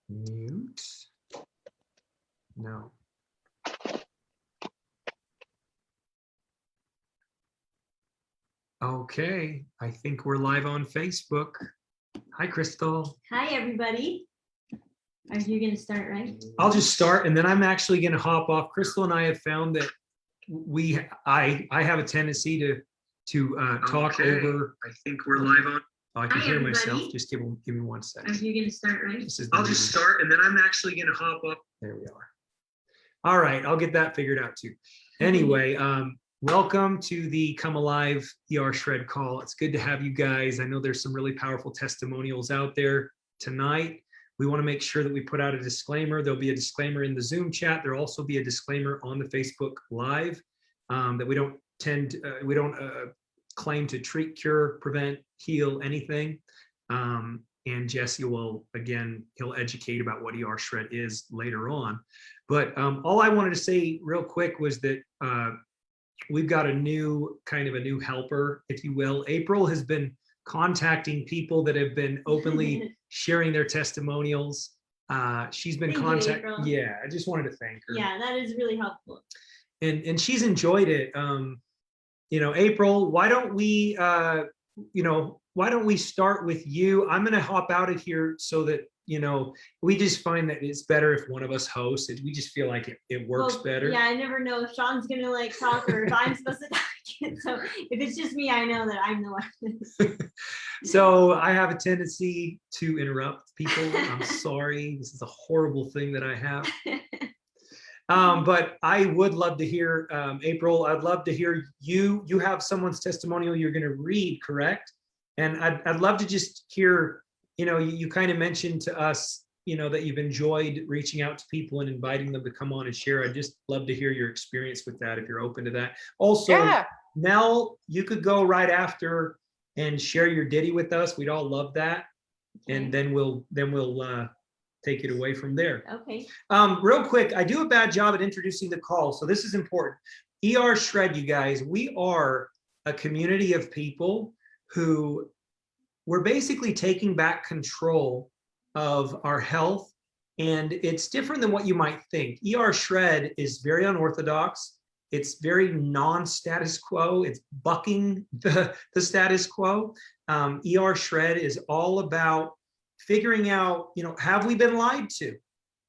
Mute. No. Okay, I think we're live on Facebook. Hi, Crystal. Hi, everybody. Are you going to start, right? I'll just start, and then I'm actually going to hop off. Crystal and I have found that I have a tendency to talk over. I think we're live on. Oh, I can hear myself. Just give me 1 second. Are you going to start, right? I'll just start, and then I'm actually going to hop up. There we are. All right, I'll get that figured out too. Anyway, welcome to the Come Alive ER Shred call. It's good to have you guys. I know there's some really powerful testimonials out there tonight. We want to make sure that we put out a disclaimer. There'll be a disclaimer in the Zoom chat. There'll also be a disclaimer on the Facebook Live that we don't claim to treat, cure, prevent, heal anything. And Jesse will, again, he'll educate about what ER Shred is later on. But all I wanted to say real quick was that we've got a new helper, if you will. April has been contacting people that have been openly sharing their testimonials. She's been contacting. Yeah, I just wanted to thank her. Yeah, that is really helpful. And she's enjoyed it. April, why don't we start with you? I'm going to hop out of here so that we just find that it's better if one of us hosts. We just feel like it works better. Yeah, I never know if Sean's gonna talk or if I'm supposed to talk. So if it's just me, I know that I'm the one. So I have a tendency to interrupt people. I'm sorry. This is a horrible thing that I have. But I would love to hear, April, I'd love to hear you have someone's testimonial you're going to read, correct? And I'd love to just hear, you kind of mentioned to us, that you've enjoyed reaching out to people and inviting them to come on and share. I'd just love to hear your experience with that, if you're open to that. Also, yeah. Mel, you could go right after and share your ditty with us. We'd all love that. Okay. And then we'll take it away from there. Okay. Real quick, I do a bad job at introducing the call, so this is important. ER Shred, you guys, we are a community of people who we're basically taking back control of our health, and it's different than what you might think. ER Shred is very unorthodox. It's very non-status quo. It's bucking the status quo. ER Shred is all about figuring out, have we been lied to,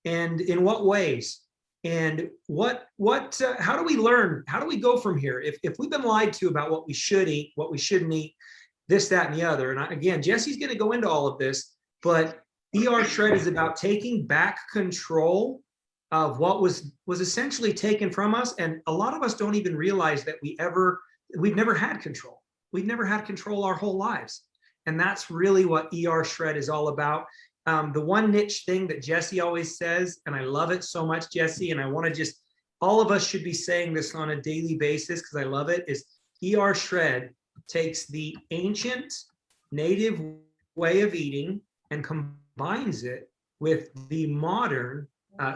and in what ways, and how do we learn? How do we go from here? If we've been lied to about what we should eat, what we shouldn't eat, this, that, and the other. And again, Jesse's going to go into all of this, but ER Shred is about taking back control of what was essentially taken from us. And a lot of us don't even realize that we've never had control. We've never had control our whole lives. And that's really what ER Shred is all about. The one niche thing that Jesse always says, and I love it so much, Jesse, and I want to all of us should be saying this on a daily basis because I love it, is ER Shred takes the ancient native way of eating and combines it with the modern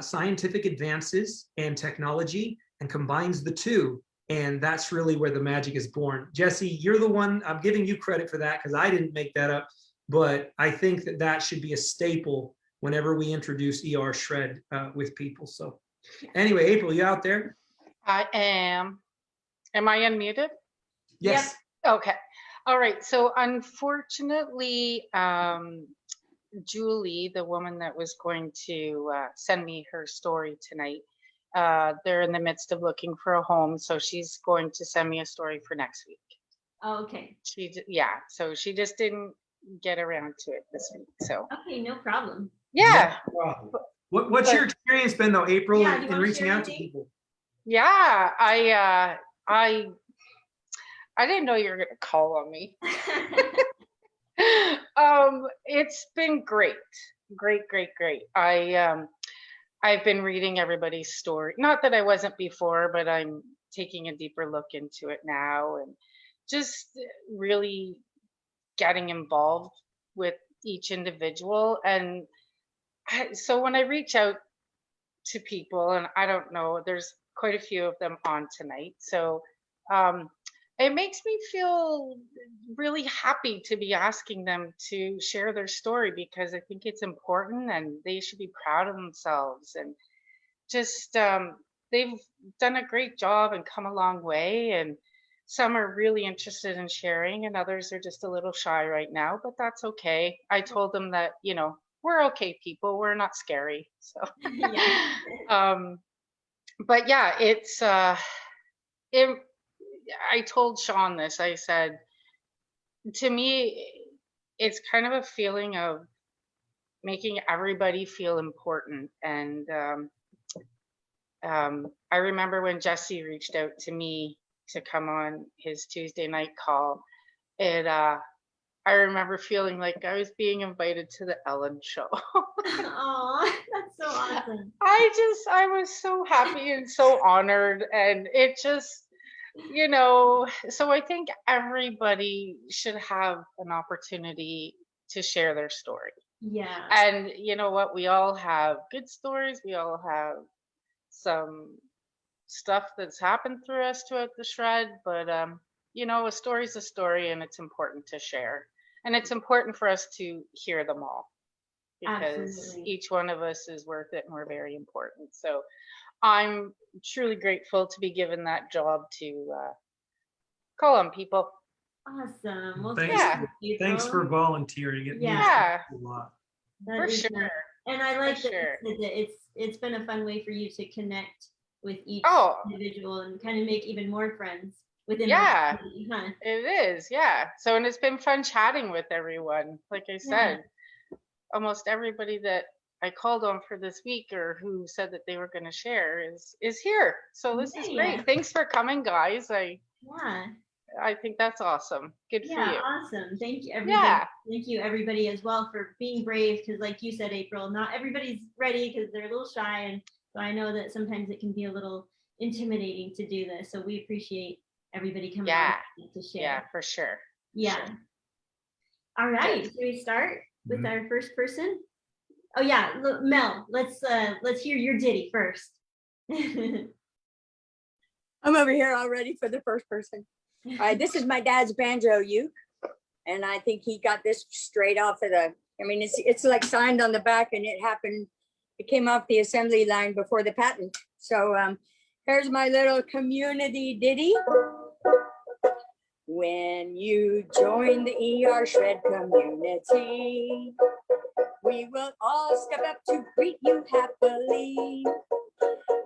scientific advances and technology and combines the two. And that's really where the magic is born. Jesse, you're the one, I'm giving you credit for that because I didn't make that up, but I think that should be a staple whenever we introduce ER Shred with people. So anyway, April, you out there? I am. Am I unmuted? Yes. Yep. Okay. All right. So unfortunately, Julie, the woman that was going to send me her story tonight, they're in the midst of looking for a home. So she's going to send me a story for next week. Oh, okay. So she just didn't get around to it this week. So. Okay, no problem. Yeah. No problem. What's your experience been though, April, in reaching out to people? Yeah, I didn't know you were going to call on me. It's been great. I've been reading everybody's story. Not that I wasn't before, but I'm taking a deeper look into it now and just really getting involved with each individual. And so when I reach out to people, and I don't know, there's quite a few of them on tonight. So it makes me feel really happy to be asking them to share their story, because I think it's important and they should be proud of themselves. And just they've done a great job and come a long way. And some are really interested in sharing, and others are just a little shy right now, but that's okay. I told them that, we're okay people, we're not scary. So Yeah. but yeah, it I told Sean this. I said, to me, it's kind of a feeling of making everybody feel important. And I remember when Jesse reached out to me to come on his Tuesday night call, and I remember feeling like I was being invited to the Ellen show. Oh, that's so awesome. I was so happy and so honored, and it just, so I think everybody should have an opportunity to share their story. Yeah. And you know what? We all have good stories. We all have some stuff that's happened through us throughout the shred, but a story's a story, and it's important to share. And it's important for us to hear them all, because Absolutely. each one of us is worth it, and we're very important. So I'm truly grateful to be given that job to call on people. Awesome. Well, Thanks. thank you, Thanks for April. volunteering. It means Yeah, a lot. That for is sure. nice. And I like For that sure. you said that it's been a fun way for you to connect with each Oh, individual and kind of make even more friends within yeah, the community, huh? it is. Yeah. So, and it's been fun chatting with everyone. Like I Yeah. said, almost everybody that I called on for this week, or who said that they were going to share, is here. So this is Yeah. great. Thanks for coming, guys. Yeah. I think that's awesome. Good for Yeah, you. awesome. Thank you, everybody. Yeah. Thank you, everybody, as well, for being brave. Because, like you said, April, not everybody's ready because they're a little shy, and so I know that sometimes it can be a little intimidating to do this. So we appreciate everybody coming Yeah. on to share. Yeah, for sure. Yeah. Sure. All right. Good. Should we start with Mhm. our first person? Oh yeah, look, Mel. Let's hear your ditty first. I'm over here already for the first person. All right, this is my dad's banjo uke, and I think he got this straight off of it's like signed on the back, and it came off the assembly line before the patent. So here's my little community ditty. When you join the ER Shred community, we will all step up to greet you happily.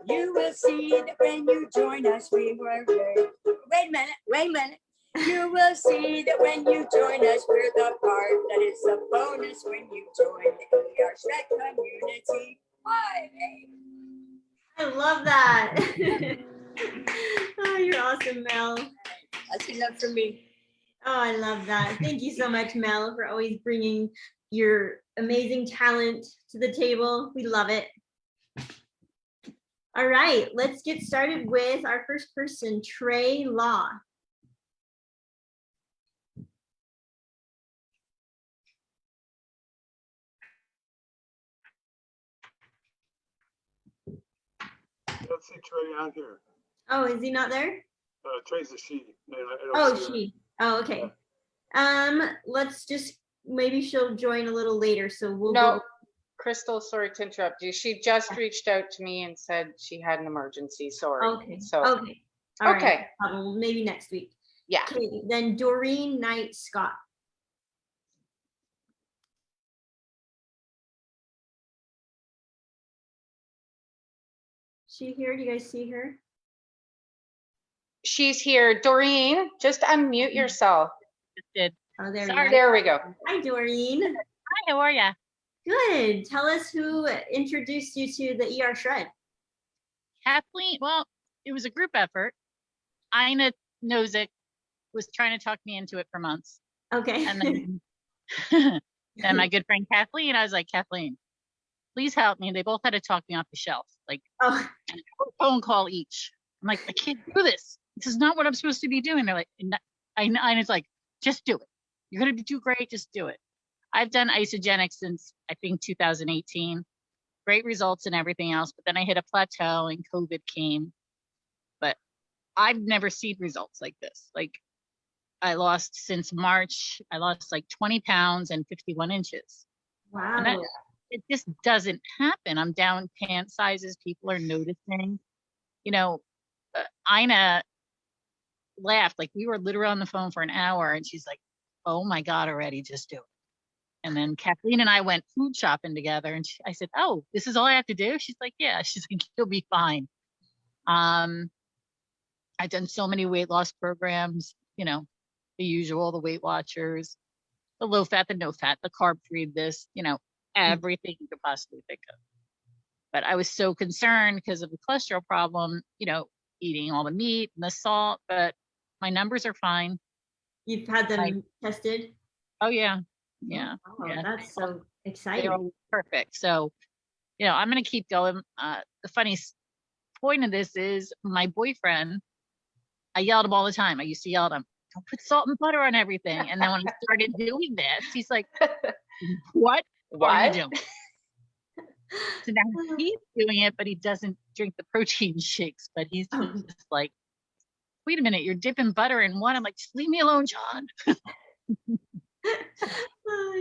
You will see that when you join us, we were good. Wait a minute. You will see that when you join us, we're the part that is a bonus when you join the ER Shred community. Hi, hey. I love that. Oh, you're awesome, Mel. That's enough for me. Oh, I love that. Thank you so much, Mel, for always bringing your amazing talent to the table. We love it. All right, let's get started with our first person, Trey Law. Let's see Trey on here. Oh, is he not there? Trey's a she. Oh, she. Oh, okay. Let's just, maybe she'll join a little later, so we'll No, go. Crystal, sorry to interrupt you. She just reached out to me and said she had an emergency. Sorry. Okay. So Okay. All right. okay. No problem. Maybe next week. Yeah. Okay. Then Doreen Knight Scott. She here? Do you guys see her? She's here. Doreen, just unmute yourself. Did. Oh, there Sorry. we There we go. Hi, Doreen. Hi, how are ya? Good. Tell us who introduced you to the ER Shred. Kathleen, well, it was a group effort. Ina Nozick was trying to talk me into it for months. Okay. And then, then my good friend Kathleen, I was like, Kathleen, please help me. And they both had to talk me off the shelf, like Oh, a phone call each. I'm like, I can't do this. This is not what I'm supposed to be doing. They're like, Ina's like, just do it. You're going to do great. Just do it. I've done Isagenix since I think 2018. Great results and everything else. But then I hit a plateau and COVID came. But I've never seen results like this. Like I lost since March. I lost like 20 pounds and 51 inches. Wow. And that, it just doesn't happen. I'm down pant sizes. People are noticing. You know, Ina laughed. Like, we were literally on the phone for an hour, and she's like, "Oh my God, already, just do it." And then Kathleen and I went food shopping together, and I said, "Oh, this is all I have to do?" She's like, "Yeah." She's like, "You'll be fine." I've done so many weight loss programs, you know, the usual, the Weight Watchers, the low fat, the no fat, the carb free, this, you know, everything you could possibly think of. But I was so concerned because of the cholesterol problem, you know, eating all the meat and the salt, but my numbers are fine. You've had them tested? Oh yeah. Yeah. Oh, Yeah. that's so They exciting. are perfect. So, you know, I'm going to keep going. The funny point of this is my boyfriend, I yelled at him all the time. I used to yell at him, "Don't put salt and butter on everything." And then when I started doing this, he's like, what are you doing? So now he's doing it, but he doesn't drink the protein shakes. But he's just like, "Wait a minute, you're dipping butter in what?" I'm like, "Just leave me alone, John."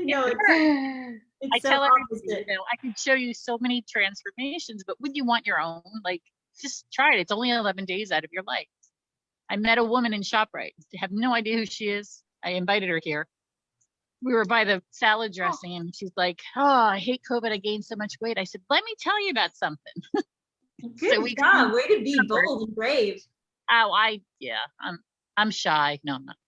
No, I it's so tell everybody, opposite. you know, I can show you so many transformations, but would you want your own? Like, just try it. It's only 11 days out of your life. I met a woman in ShopRite. I have no idea who she is. I invited her here. We were by the salad dressing, and she's like, "Oh, I hate COVID. I gained so much weight." I said, "Let me tell you about something." Good job. Way to be bold and brave. Oh, I'm shy. No, I'm not.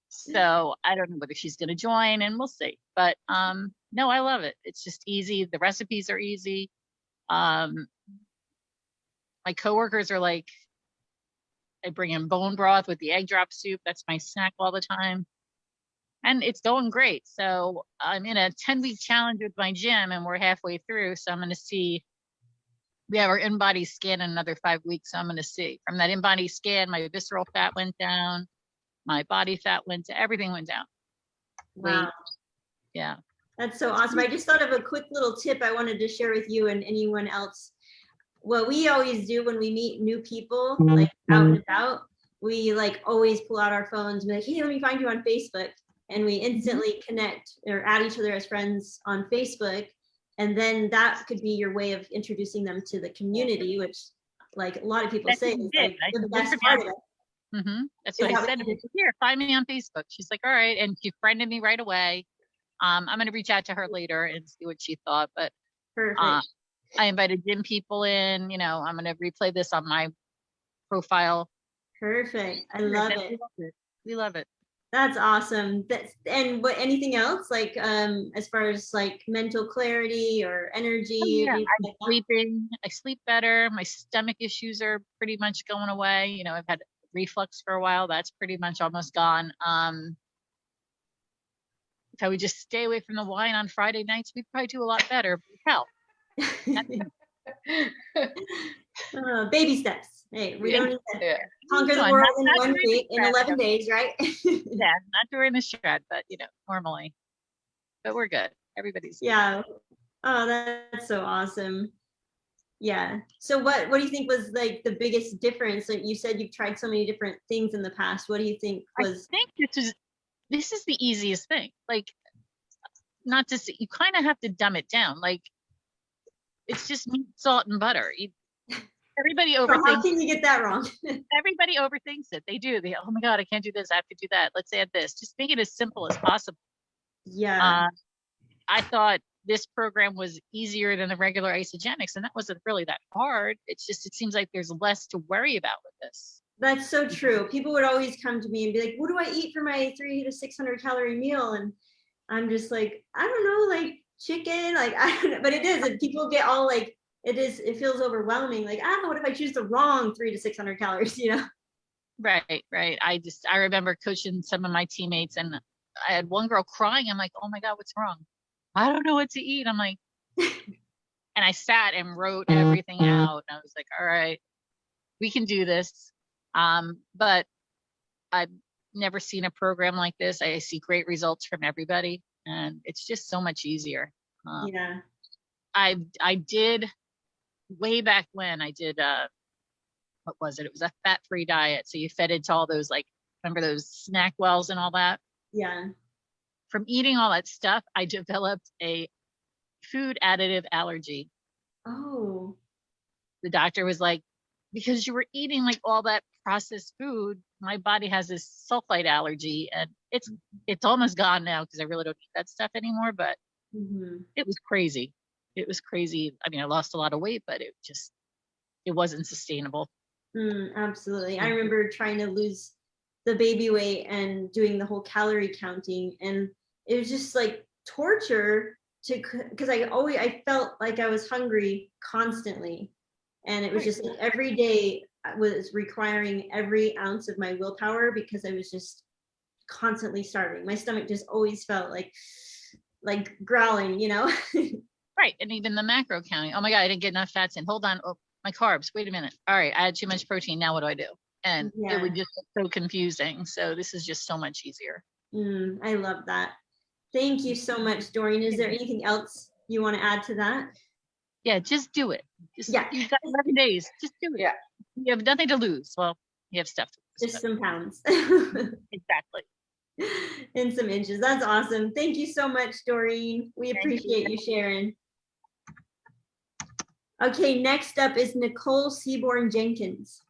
So I don't know whether she's going to join, and we'll see. But no, I love it. It's just easy. The recipes are easy. My coworkers are like, I bring in bone broth with the egg drop soup. That's my snack all the time. And it's going great. So I'm in a 10-week challenge with my gym, and we're halfway through. So I'm going to see. We have our in-body scan in another 5 weeks. So I'm going to see. From that in-body scan, my visceral fat went down. My body fat went down. Everything went down. Wow. Weight. Yeah. That's so awesome. I just thought of a quick little tip I wanted to share with you and anyone else. What we always do when we meet new people, like out and about, we like always pull out our phones and be like, "Hey, let me find you on Facebook." And we instantly connect or add each other as friends on Facebook. And then that could be your way of introducing them to the community, which like a lot of people say is like the best part of it. That's what I said. Here, find me on Facebook. She's like, "All right." And she friended me right away. I'm going to reach out to her later and see what she thought. But Perfect. I invited gym people in. You know, I'm going to replay this on my profile. Perfect. I love it. We love it. That's awesome. And what, anything else like as far as like mental clarity or energy? Yeah, I'm sleeping. I sleep better. My stomach issues are pretty much going away. You know, I've had reflux for a while. That's pretty much almost gone. If I would just stay away from the wine on Friday nights, we'd probably do a lot better. Hell. Baby steps. Hey, we don't need to conquer the No, world not in one during week, the in shred. 11 days, right? Yeah, not during the shred, but you know, normally. But we're good. Everybody's good. Yeah. Oh, that's so awesome. Yeah. So what do you think was like the biggest difference? Like you said, you've tried so many different things in the past. What do you think was? I think this is the easiest thing. Like, not to say, you kind of have to dumb it down. Like, it's just meat, salt, and butter. Everybody overthinks. How can you get that wrong? Everybody overthinks it. They do. Oh my God, I can't do this. I have to do that. Let's add this. Just make it as simple as possible. Yeah. I thought this program was easier than the regular Isagenix, and that wasn't really that hard. It's just, it seems like there's less to worry about with this. That's so true. People would always come to me and be like, "What do I eat for my 300 to 600 calorie meal?" And I'm just like, I don't know, like chicken, like I don't know. But it is, and people get all like, it feels overwhelming. Like, I don't know, what if I choose the wrong 300 to 600 calories, you know? Right. I remember coaching some of my teammates, and I had one girl crying. I'm like, "Oh my God, what's wrong?" "I don't know what to eat." I'm like, and I sat and wrote everything out. And I was like, all right, we can do this. But I've never seen a program like this. I see great results from everybody, and it's just so much easier. Yeah. I did way back when I did what was it? It was a fat-free diet. So you fed into all those, like, remember those snack wells and all that? Yeah. From eating all that stuff, I developed a food additive allergy. Oh. The doctor was like, because you were eating like all that processed food, my body has this sulfite allergy, and it's almost gone now because I really don't eat that stuff anymore. But Mhm. it was crazy. It was crazy. I mean, I lost a lot of weight, but it wasn't sustainable. Absolutely. I remember trying to lose the baby weight and doing the whole calorie counting, and it was just like torture because I felt like I was hungry constantly, and it was Right. just like every day was requiring every ounce of my willpower because I was just constantly starving. My stomach just always felt like growling, you know. Right. And even the macro counting. Oh my God, I didn't get enough fats in. Hold on. Oh, my carbs. Wait a minute. All right. I had too much protein. Now what do I do? And it would Yeah. just get so confusing. So this is just so much easier. I love that. Thank you so much, Doreen. Is there anything else you want to add to that? Yeah, just do it. Yeah. You've got 11 days. Just do it. Yeah. You have nothing to lose. Well, you have stuff to lose. Just but- some pounds. Exactly. And some inches. That's awesome. Thank you so much, Doreen. We appreciate you sharing. Okay, next up is Nicole Seaborn Jenkins.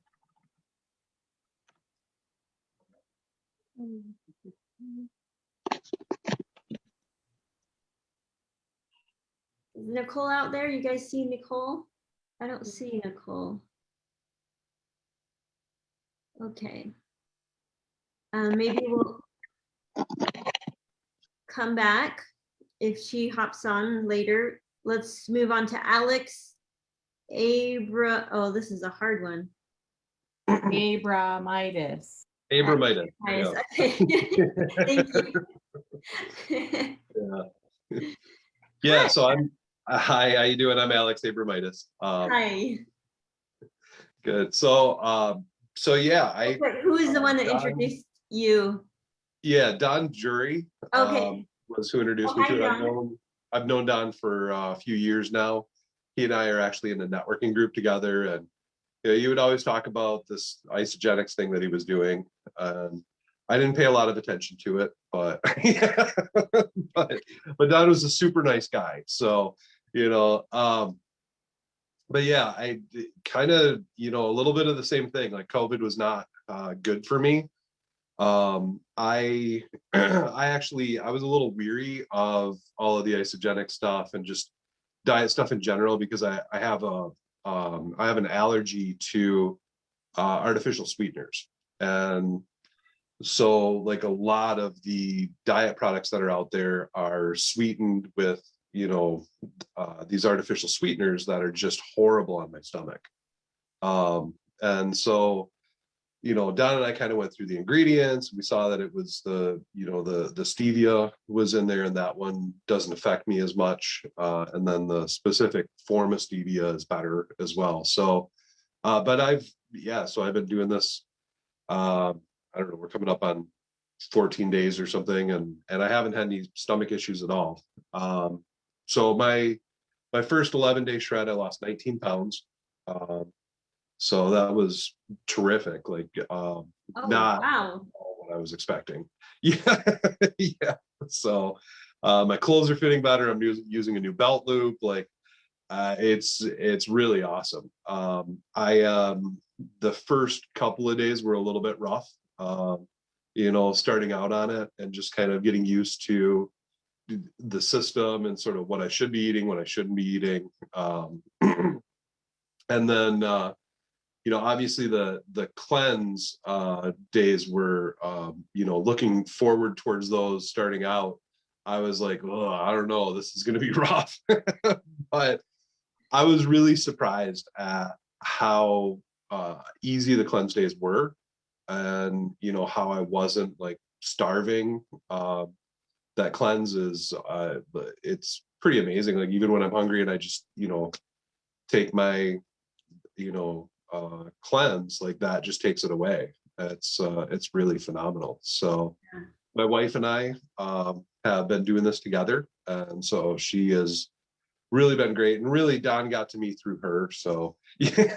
Is Nicole out there? You guys see Nicole? I don't see Nicole. Okay. Maybe we'll come back if she hops on later. Let's move on to Alex Oh, this is a hard one. Abramitis. Abramitis. Nice. Yeah. Okay. Thank you. Yeah. So hi, how you doing? I'm Alex Abramitis. Hi. Good. So yeah, Wait, who is the one that Don- introduced you? yeah, Don Jury Okay. was who introduced Oh, me hi, to it. Don. I've known Don for a few years now. He and I are actually in a networking group together, and you would always talk about this Isagenix thing that he was doing. I didn't pay a lot of attention to it, but but Don was a super nice guy. So but yeah, I kind of a little bit of the same thing. Like COVID was not good for me. I I was a little weary of all of the Isagenix stuff and just diet stuff in general because I have an allergy to artificial sweeteners. And so like a lot of the diet products that are out there are sweetened with these artificial sweeteners that are just horrible on my stomach. And so Don and I kind of went through the ingredients. We saw that it was the stevia was in there, and that one doesn't affect me as much. And then the specific form of stevia is better as well. So, but I've been doing this. I don't know, we're coming up on 14 days or something, and I haven't had any stomach issues at all. So my first 11-day shred, I lost 19 pounds. So that was terrific. Like, Oh, not wow. what I was expecting. Yeah, yeah. So my clothes are fitting better. I'm using a new belt loop. Like, it's really awesome. The first couple of days were a little bit rough. Starting out on it and just kind of getting used to the system and sort of what I should be eating, what I shouldn't be eating. And then obviously the cleanse days were looking forward towards those starting out. I was like, oh, I don't know, this is going to be rough. But I was really surprised at how easy the cleanse days were, and how I wasn't like starving. That cleanse is it's pretty amazing. Like even when I'm hungry and I just take my cleanse, like that just takes it away. It's really phenomenal. So my wife and I have been doing this together, and so she has really been great, and really Don got to me through her. So yeah.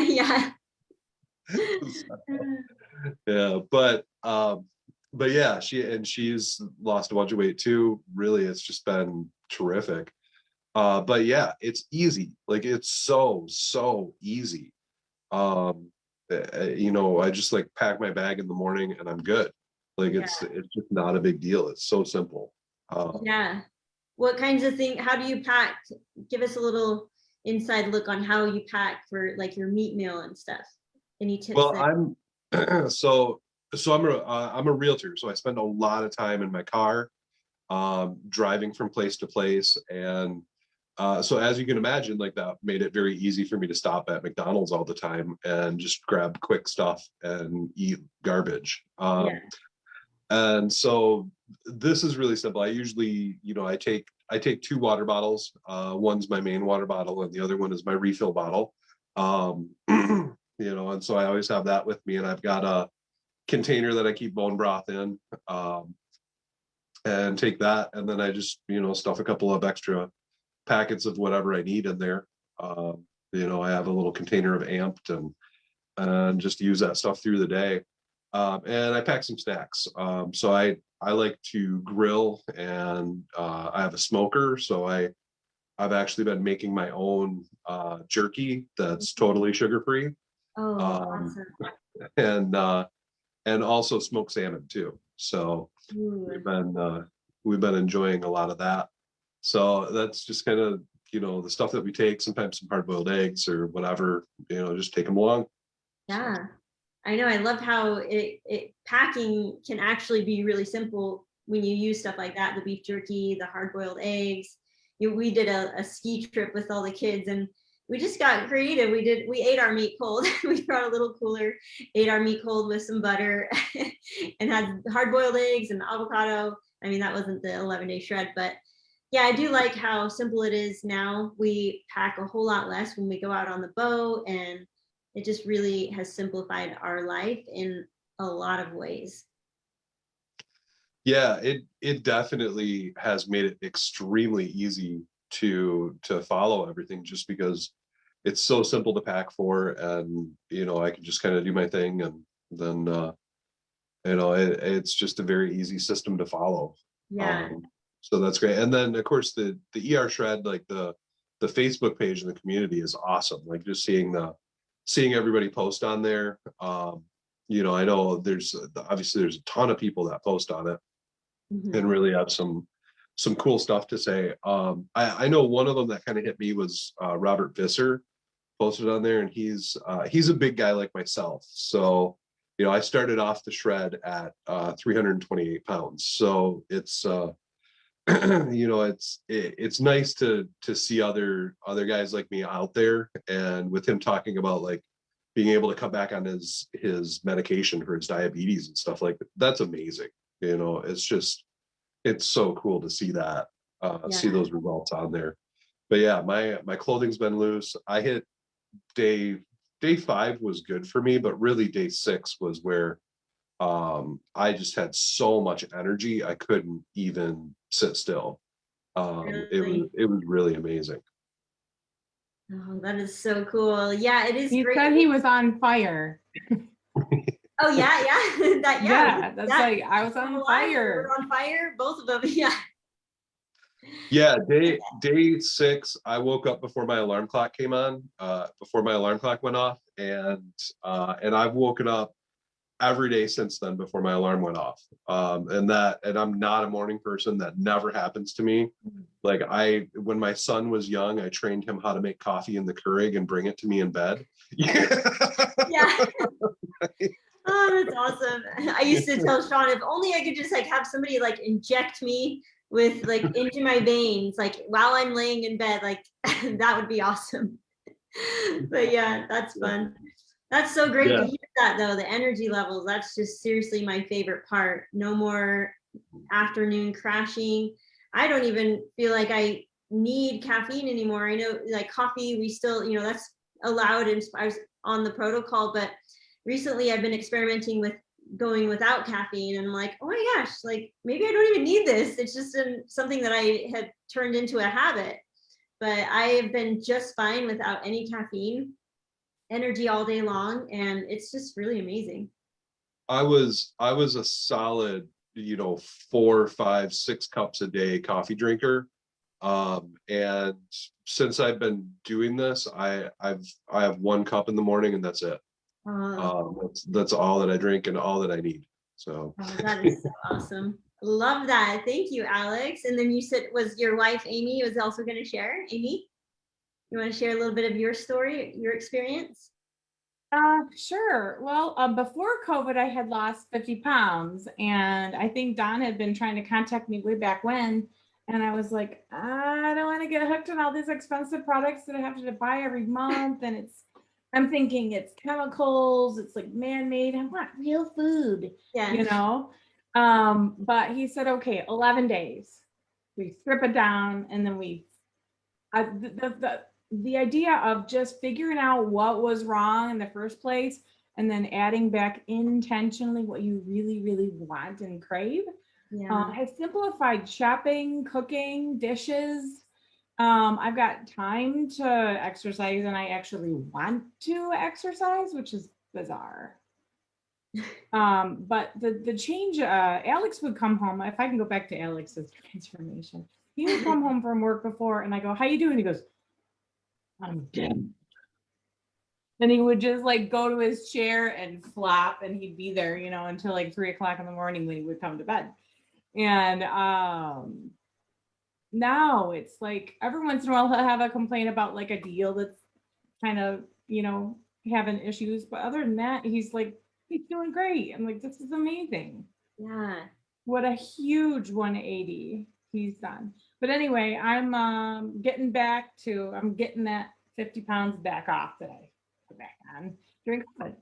Yeah. Yeah, but yeah, she's lost a bunch of weight too. Really, it's just been terrific. But yeah, it's easy. Like it's so easy. You know, I just like pack my bag in the morning and I'm good. Like Yeah. it's just not a big deal. It's so simple. Yeah. What kinds of things, how do you pack? Give us a little inside look on how you pack for like your meat meal and stuff. Any tips Well, there? I'm so I'm a realtor, so I spend a lot of time in my car, driving from place to place, and so as you can imagine, like that made it very easy for me to stop at McDonald's all the time and just grab quick stuff and eat garbage. Yeah. And so this is really simple. I usually, you know, I take two water bottles. One's my main water bottle, and the other one is my refill bottle. You know, and so I always have that with me, and I've got a container that I keep bone broth in, and take that, and then I just, you know, stuff a couple of extra packets of whatever I need in there. You know, I have a little container of amped and just use that stuff through the day. And I pack some snacks. So I like to grill, and I have a smoker, so I've actually been making my own jerky that's totally sugar free. Oh, Um, awesome. and also smoked salmon too. So Ooh. we've been enjoying a lot of that. So that's just kind of, you know, the stuff that we take, sometimes some hard boiled eggs or whatever, you know, just take them along. Yeah. I know. I love how it packing can actually be really simple when you use stuff like that, the beef jerky, the hard boiled eggs. We did a ski trip with all the kids, and we just got creative. We ate our meat cold. We brought a little cooler, ate our meat cold with some butter and had hard boiled eggs and avocado. I mean, that wasn't the 11-day shred, but yeah, I do like how simple it is now. We pack a whole lot less when we go out on the boat, and it just really has simplified our life in a lot of ways. Yeah, it definitely has made it extremely easy to follow everything, just because it's so simple to pack for, and you know, I can just kind of do my thing, and then you know, it's just a very easy system to follow. Yeah. So that's great. And then of course the ER shred, like the Facebook page in the community is awesome. Like just seeing everybody post on there. You know, I know there's obviously there's a ton of people that post on it Mhm. and really have some cool stuff to say. I know one of them that kind of hit me was Robert Visser posted on there, and he's a big guy like myself. So, you know, I started off the shred at 328 pounds. So it's you know, it's nice to see other guys like me out there, and with him talking about like being able to cut back on his medication for his diabetes and stuff like that. That's amazing. You know, it's so cool to see that, see Yeah. those results on there. But yeah, my clothing's been loose. I hit day 5 was good for me, but really day 6 was where I just had so much energy I couldn't even sit still. Really. It was really amazing. Oh, that is so cool. Yeah, it is He great. said he was on fire. Oh yeah, yeah. That Yeah, that's like I was on fire. We're on fire, both of them. Yeah. Yeah, day 6, I woke up before my alarm clock came on, before my alarm clock went off, and I've woken up every day since then before my alarm went off. And I'm not a morning person. That never happens to me. Like when my son was young, I trained him how to make coffee in the Keurig and bring it to me in bed. Yeah. Oh, that's awesome. I used to tell Sean, if only I could just like have somebody like inject me with like into my veins, like while I'm laying in bed, like that would be awesome. But yeah, that's fun. That's so great to Yeah. hear that though, the energy levels. That's just seriously my favorite part. No more afternoon crashing. I don't even feel like I need caffeine anymore. I know like coffee, we still, you know, that's allowed and I was on the protocol, but recently I've been experimenting with going without caffeine, and I'm like, oh my gosh, like maybe I don't even need this. It's just something that I had turned into a habit, but I have been just fine without any caffeine. energy all day long, and it's just really amazing. I was a solid, 4, 5, 6 cups a day coffee drinker. And since I've been doing this, I have 1 cup in the morning and that's it. That's all that I drink and all that I need. So That is so awesome. Love that. Thank you, Alex. And then you said, was your wife Amy was also going to share? Amy, you want to share a little bit of your story, your experience? Sure. Well, before COVID, I had lost 50 pounds, and I think Don had been trying to contact me way back when. And I was like, I don't want to get hooked on all these expensive products that I have to buy every month. And I'm thinking it's chemicals, it's like man-made. I want real food, Yeah. But he said, okay, 11 days. We strip it down, and then the idea of just figuring out what was wrong in the first place and then adding back intentionally what you really, really want and crave has simplified shopping, cooking, dishes. I've got time to exercise, and I actually want to exercise, which is bizarre. But the change, Alex would come home. If I can go back to Alex's transformation, he would come home from work before, and I go, "How you doing?" He goes, "I'm dead." And he would just like go to his chair and flop, and he'd be there, until like 3 o'clock in the morning when he would come to bed. And now it's like every once in a while he'll have a complaint about like a deal that's kind of, having issues. But other than that, he's doing great. I'm like, this is amazing. Yeah. What a huge 180 he's done. But anyway, I'm getting that 50 pounds back off that I put back on during COVID.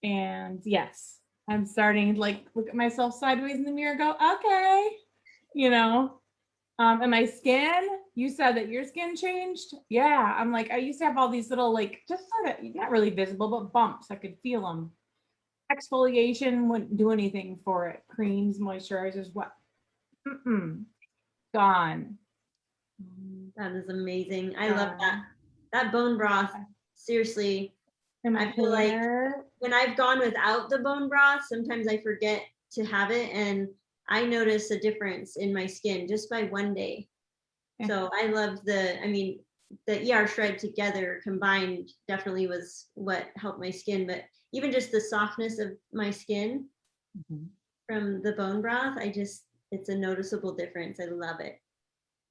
And yes, I'm starting to look at myself sideways in the mirror, go, okay, and my skin, you said that your skin changed. Yeah. I'm like, I used to have all these little, just sort of not really visible, but bumps. I could feel them. Exfoliation wouldn't do anything for it. Creams, moisturizers, what? Gone. That is amazing. I love that bone broth. Seriously, I feel like when I've gone without the bone broth, sometimes I forget to have it, and I notice a difference in my skin just by 1 day. Yeah. So I love the ER Shred together combined definitely was what helped my skin, but even just the softness of my skin from the bone broth, it's a noticeable difference. I love it.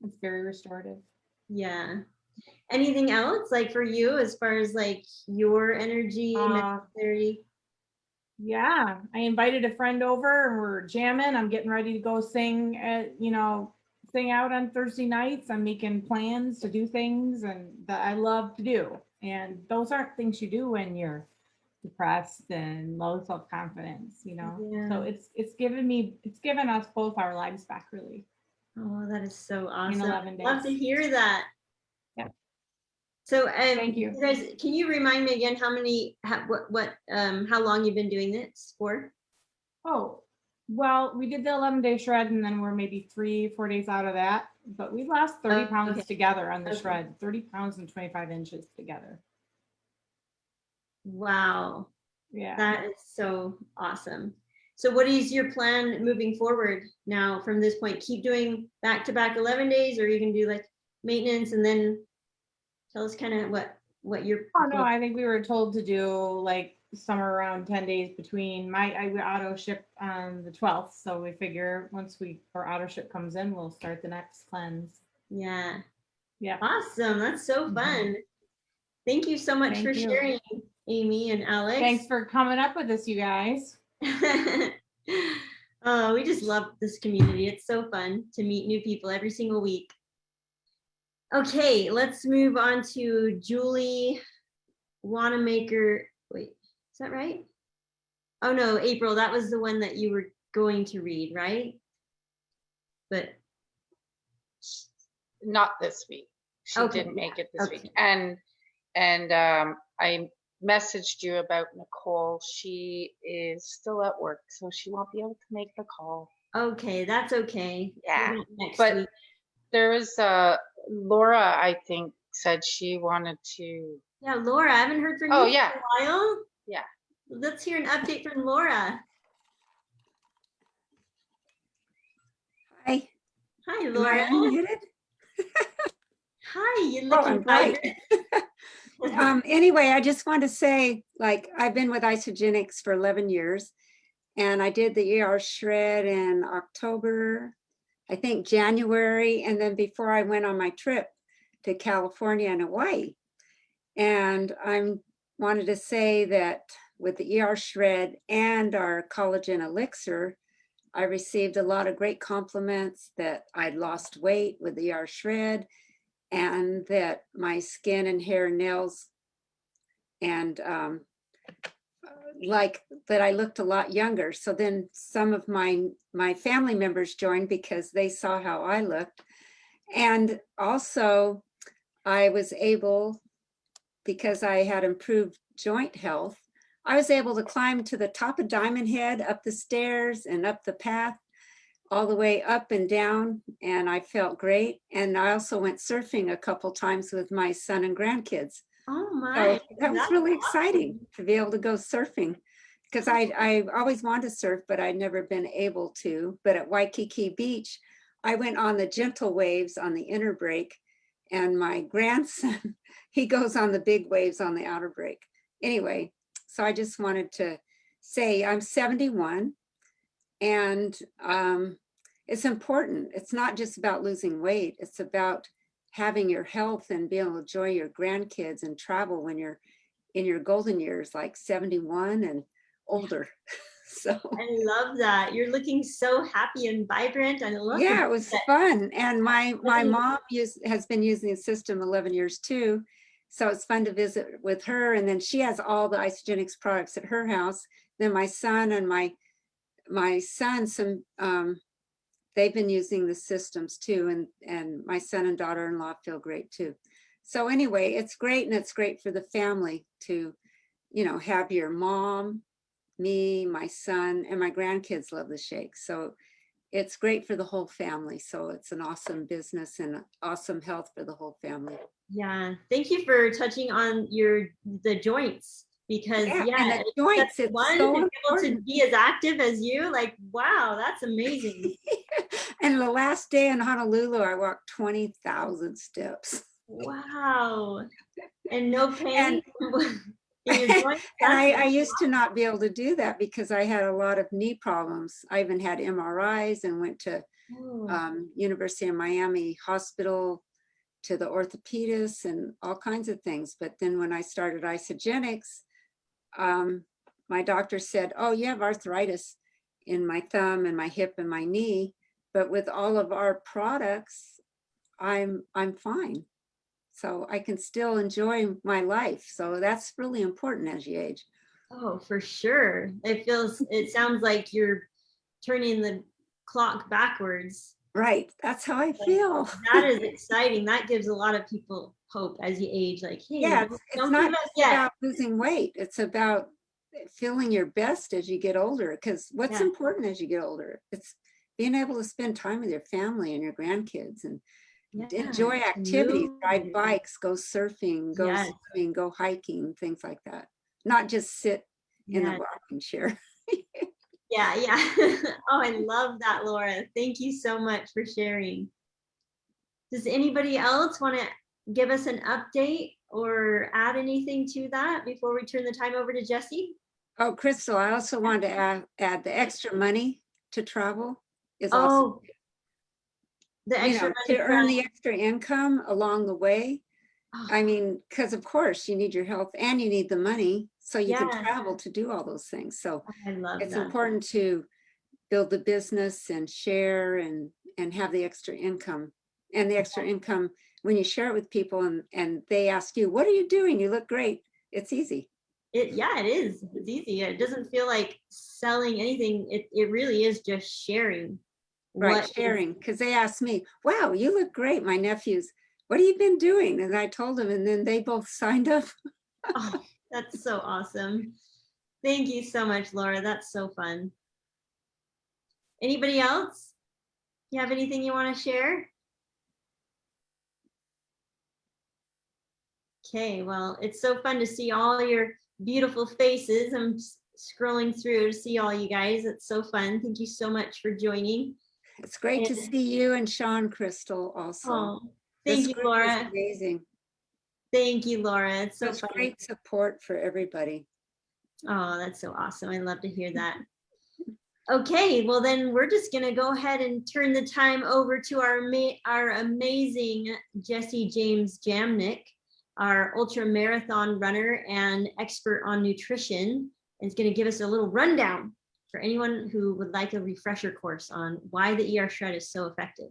It's very restorative. Yeah. Anything else for you as far as your energy necessary? Yeah, I invited a friend over and we're jamming. I'm getting ready to go sing out on Thursday nights. I'm making plans to do things and that I love to do. And those aren't things you do when you're depressed and low self-confidence, Yeah. So it's given us both our lives back, really. Oh, that is so awesome. 11 days. Love to hear that. Yeah. So thank you. Guys, can you remind me again how long you've been doing this for? Oh, well, we did the 11-day shred, and then we're maybe 3-4 days out of that. But we lost 30 pounds together on the shred, 30 pounds and 25 inches together. Wow. Yeah. That is so awesome. So what is your plan moving forward now from this point? Keep doing back-to-back 11 days, or you can do maintenance, and then tell us kind of what you're. Oh no, I think we were told to do somewhere around 10 days between. I auto ship on the 12th, so we figure once our auto ship comes in, we'll start the next cleanse. Yeah. Yeah. Awesome. That's so fun. Thank you so much for sharing, Amy and Alex. Thanks for coming up with this, you guys. Oh, we just love this community. It's so fun to meet new people every single week. Okay, let's move on to Julie Wanamaker. Wait, is that right? Oh no, April, that was the one that you were going to read, right? But not this week. She didn't make it this week. And I messaged you about Nicole. She is still at work, so she won't be able to make the call. Okay, that's okay. Yeah, next but week. there was Laura, I think, said she wanted to Yeah, Laura, I haven't heard from Oh, you yeah. for a while. Yeah. Let's hear an update from Laura. Hi, Hi, am Laura. I unmuted? Hi, you're Oh, looking I'm bright. vibrant. Anyway, I just want to say, like, I've been with Isagenix for 11 years, and I did the ER shred in October, I think January, and then before I went on my trip to California and Hawaii. And I wanted to say that with the ER shred and our collagen elixir, I received a lot of great compliments that I'd lost weight with the ER shred, and that my skin and hair, nails, and like that I looked a lot younger. So then some of my family members joined because they saw how I looked. And also I was able, because I had improved joint health, I was able to climb to the top of Diamond Head, up the stairs and up the path, all the way up and down, and I felt great. And I also went surfing a couple times with my son and grandkids. Oh So my, that was that's really awesome. exciting to be able to go surfing, because I always wanted to surf, but I'd never been able to. But at Waikiki Beach, I went on the gentle waves on the inner break, and my grandson, he goes on the big waves on the outer break. Anyway, so I just wanted to say I'm 71, and it's important. It's not just about losing weight. It's about having your health and being able to enjoy your grandkids and travel when you're in your golden years, like 71 and older. So I love that. You're looking so happy and vibrant. I love yeah, it was that. fun. And my Really- mom has been using the system 11 years too. So it's fun to visit with her. And then she has all the Isagenix products at her house. Then my son and my son, they've been using the systems too. And my son and daughter-in-law feel great too. So anyway, it's great. And it's great for the family to, have your mom, me, my son, and my grandkids love the shake. So it's great for the whole family. So it's an awesome business and awesome health for the whole family. Yeah, thank you for touching on the joints, because And the joints, that's it's one so to be able to important. be as active as you. Like, wow, that's amazing. And the last day in Honolulu, I walked 20,000 steps. Wow, and no pain And in your joints. and I That's used to not be able to do that because I had a lot of knee problems. I even had MRIs and went to University of Miami Hospital to the orthopedist and all kinds of things. But then when I started Isagenix, my doctor said, oh, you have arthritis in my thumb and my hip and my knee. But with all of our products, I'm fine. So I can still enjoy my life. So that's really important as you age. Oh, for sure. It sounds like you're turning the clock backwards. Right. That's how I feel. That is exciting. That gives a lot of people hope as you age. Like, hey, Yeah, it's don't not give up just yet. about losing weight. It's about feeling your best as you get older. Because what's Yeah. important as you get older? It's being able to spend time with your family and your grandkids and enjoy activities, ride bikes, go surfing, go Yes. swimming, go hiking, things like that. Not just sit in the Yes. rocking chair. Yeah, yeah. Oh, I love that, Laura. Thank you so much for sharing. Does anybody else want to give us an update or add anything to that before we turn the time over to Jesse? Oh, Crystal, I also wanted to add the extra money to travel is awesome. Oh, the extra To money earn the extra income along the way. Oh, I mean, because of course you need your health and you need the money so you can Yes. travel to do all those things. So I love it's that. important to build the business and share and have the extra income. And the extra income, when you share it with people and they ask you, what are you doing? You look great. It's easy. Yeah, it is. It's easy. It doesn't feel like selling anything. It really is just sharing. Right, sharing. Because they asked me, wow, you look great. My nephews, what have you been doing? And I told them, and then they both signed up. Oh, that's so awesome. Thank you so much, Laura. That's so fun. Anybody else? You have anything you want to share? Okay, well, it's so fun to see all your beautiful faces. I'm scrolling through to see all you guys. It's so fun. Thank you so much for joining. It's great to And- see you and Sean Crystal also. Oh, This thank you, group is Laura. amazing. Thank you, Laura. It's so Such fun. great support for everybody. Oh, that's so awesome. I love to hear that. Okay, well then we're just gonna go ahead and turn the time over to our amazing Jesse James Jamnick, our ultra marathon runner and expert on nutrition, and is gonna give us a little rundown for anyone who would like a refresher course on why the ER shred is so effective.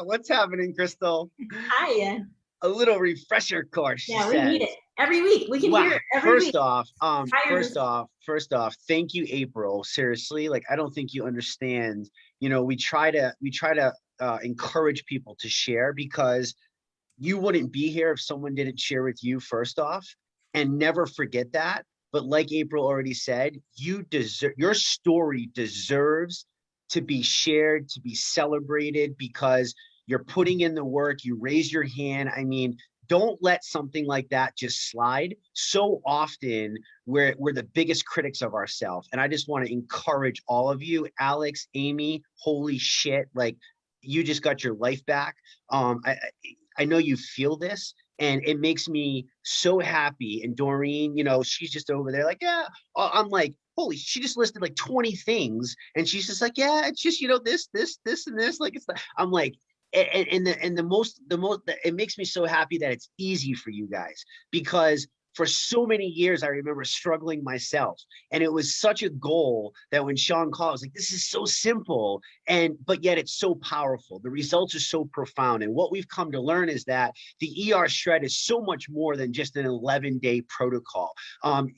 What's happening, Crystal? Hiya. A little refresher course. She Yeah, we need says. it every week. We can Wow. hear it every First week. off, Tired of- first off, thank you, April. Seriously, like I don't think you understand. You know, we try to encourage people to share because you wouldn't be here if someone didn't share with you first off, and never forget that. But like April already said, you deserve, your story deserves to be shared, to be celebrated because you're putting in the work, you raise your hand. I mean, don't let something like that just slide. So often we're the biggest critics of ourselves. And I just want to encourage all of you, Alex, Amy, holy shit, like you just got your life back. I know you feel this and it makes me so happy. And Doreen, you know, she's just over there like, yeah, I'm like, holy, she just listed like 20 things. And she's just like, yeah, it's just, you know, this, and this, like, it's, I'm like, the most, it makes me so happy that it's easy for you guys because for so many years, I remember struggling myself. And it was such a goal that when Sean called, I was like, this is so simple. But yet it's so powerful. The results are so profound. And what we've come to learn is that the ER shred is so much more than just an 11-day protocol.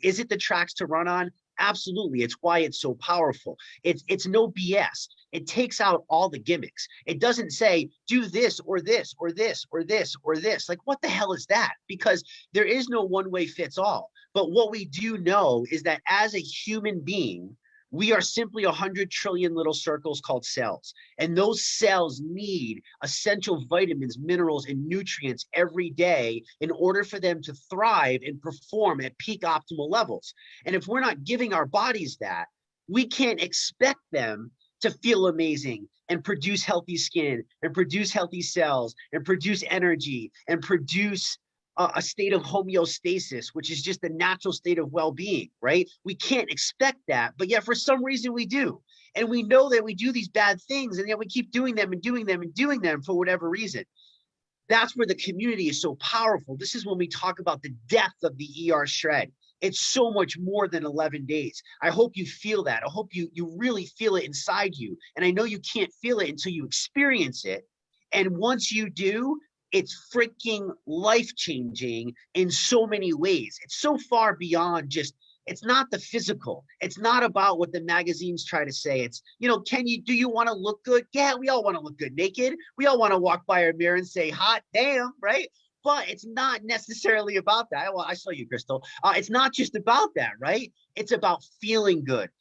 Is it the tracks to run on? Absolutely. It's why it's so powerful. It's no BS. It takes out all the gimmicks. It doesn't say do this or this or this or this or this. Like, what the hell is that? Because there is no one way fits all. But what we do know is that as a human being, we are simply 100 trillion little circles called cells. And those cells need essential vitamins, minerals, and nutrients every day in order for them to thrive and perform at peak optimal levels. And if we're not giving our bodies that, we can't expect them to feel amazing and produce healthy skin and produce healthy cells and produce energy and produce a state of homeostasis, which is just the natural state of well-being, right? We can't expect that, but yet for some reason we do. And we know that we do these bad things and yet we keep doing them and doing them and doing them for whatever reason. That's where the community is so powerful. This is when we talk about the depth of the ER shred. It's so much more than 11 days. I hope you feel that. I hope you really feel it inside you. And I know you can't feel it until you experience it. And once you do, it's freaking life-changing in so many ways. It's so far beyond just, it's not the physical. It's not about what the magazines try to say. It's, you know, do you want to look good? Yeah, we all want to look good naked. We all want to walk by our mirror and say, hot damn, right? But it's not necessarily about that. Well, I saw you, Crystal. It's not just about that, right? It's about feeling good.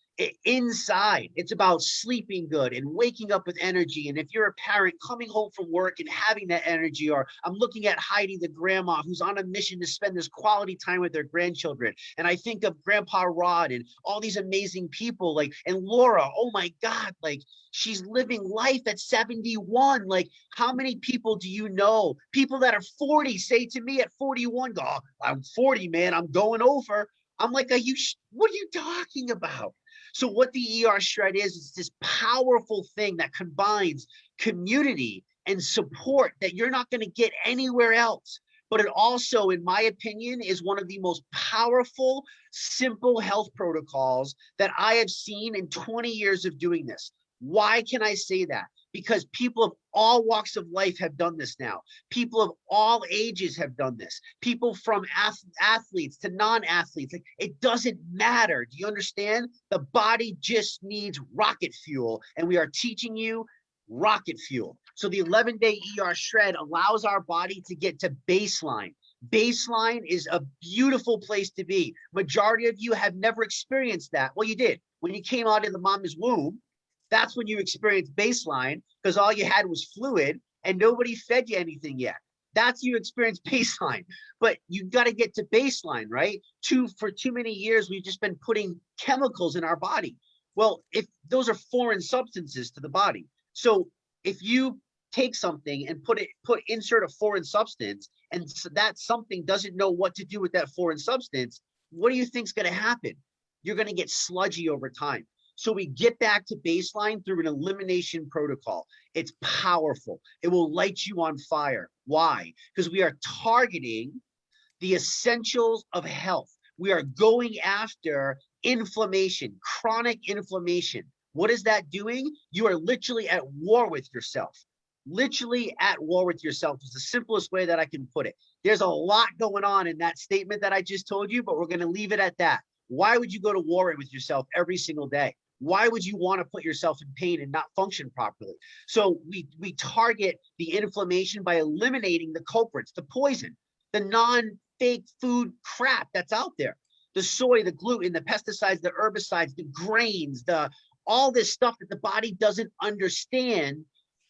Inside, it's about sleeping good and waking up with energy. And if you're a parent coming home from work and having that energy, or I'm looking at Heidi, the grandma who's on a mission to spend this quality time with their grandchildren. And I think of Grandpa Rod and all these amazing people like, and Laura, oh my God, like she's living life at 71. Like how many people do you know? People that are 40 say to me at 41, go, oh, I'm 40, man, I'm going over. I'm like, what are you talking about? So what the ER shred is this powerful thing that combines community and support that you're not going to get anywhere else. But it also, in my opinion, is one of the most powerful, simple health protocols that I have seen in 20 years of doing this. Why can I say that? Because people of all walks of life have done this now. People of all ages have done this. People from athletes to non-athletes. Like, it doesn't matter. Do you understand? The body just needs rocket fuel. And we are teaching you rocket fuel. So the 11-day ER shred allows our body to get to baseline. Baseline is a beautiful place to be. Majority of you have never experienced that. Well, you did. When you came out of the mama's womb, that's when you experienced baseline because all you had was fluid and nobody fed you anything yet. That's you experience baseline, but you've got to get to baseline, right? For too many years, we've just been putting chemicals in our body. Well, if those are foreign substances to the body. So if you take something and insert a foreign substance, and so that something doesn't know what to do with that foreign substance, what do you think's going to happen? You're going to get sludgy over time. So we get back to baseline through an elimination protocol. It's powerful. It will light you on fire. Why? Because we are targeting the essentials of health. We are going after inflammation, chronic inflammation. What is that doing? You are literally at war with yourself. Literally at war with yourself is the simplest way that I can put it. There's a lot going on in that statement that I just told you, but we're going to leave it at that. Why would you go to war with yourself every single day? Why would you want to put yourself in pain and not function properly? So we target the inflammation by eliminating the culprits, the poison, the non-fake food crap that's out there. The soy, the gluten, the pesticides, the herbicides, the grains, all this stuff that the body doesn't understand